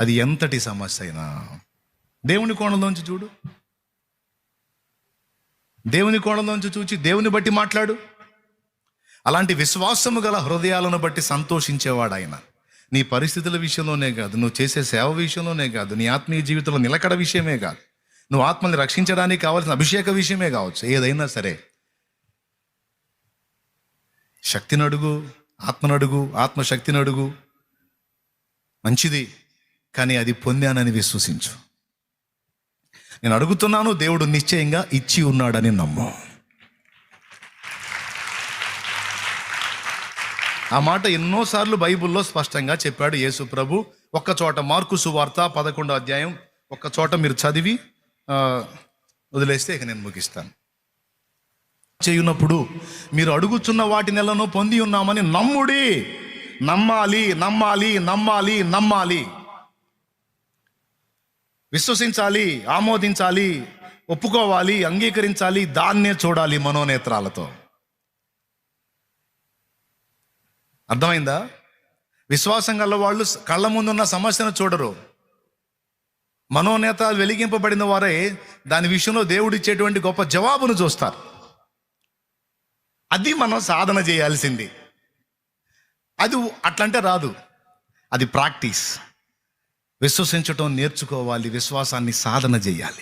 అది ఎంతటి సమస్య అయినా దేవుని కోణంలోంచి చూడు, దేవుని కోణంలోంచి చూచి దేవుని బట్టి మాట్లాడు. అలాంటి విశ్వాసము గల హృదయాలను బట్టి సంతోషించేవాడు ఆయన. నీ పరిస్థితుల విషయంలోనే కాదు, నువ్వు చేసే సేవ విషయంలోనే కాదు, నీ ఆత్మీయ జీవితంలో నిలకడ విషయమే కాదు, నువ్వు ఆత్మని రక్షించడానికి కావాల్సిన అభిషేక విషయమే కావచ్చు, ఏదైనా సరే శక్తిని అడుగు, ఆత్మను అడుగు, ఆత్మశక్తిని అడుగు, మంచిది. కానీ అది పొందానని విశ్వసించు. నేను అడుగుతున్నాను, దేవుడు నిశ్చయంగా ఇచ్చి ఉన్నాడని నమ్ము. ఆ మాట ఎన్నోసార్లు బైబిల్లో స్పష్టంగా చెప్పాడు యేసు ప్రభు. ఒక్క చోట మార్కు సువార్త 11వ అధ్యాయం ఒక్క చోట మీరు చదివి వదిలేస్తే ఇక నేను ముగిస్తాను. చేయునప్పుడు మీరు అడుగుచున్న వాటి నెలను పొంది ఉన్నామని నమ్ముడి. నమ్మాలి, నమ్మాలి, నమ్మాలి, నమ్మాలి. విశ్వసించాలి, ఆమోదించాలి, ఒప్పుకోవాలి, అంగీకరించాలి. దాన్నే చూడాలి మనోనేత్రాలతో. అర్థమైందా? విశ్వాసం గల వాళ్ళు కళ్ళ ముందున్న సమస్యను చూడరు. మనోనేత్రాలు వెలిగింపబడిన వారే దాని విషయంలో దేవుడిచ్చేటువంటి గొప్ప జవాబును చూస్తారు. అది మనం సాధన చేయాల్సింది. అది అట్లంటే రాదు, అది ప్రాక్టీస్. విశ్వసించటం నేర్చుకోవాలి, విశ్వాసాన్ని సాధన చేయాలి.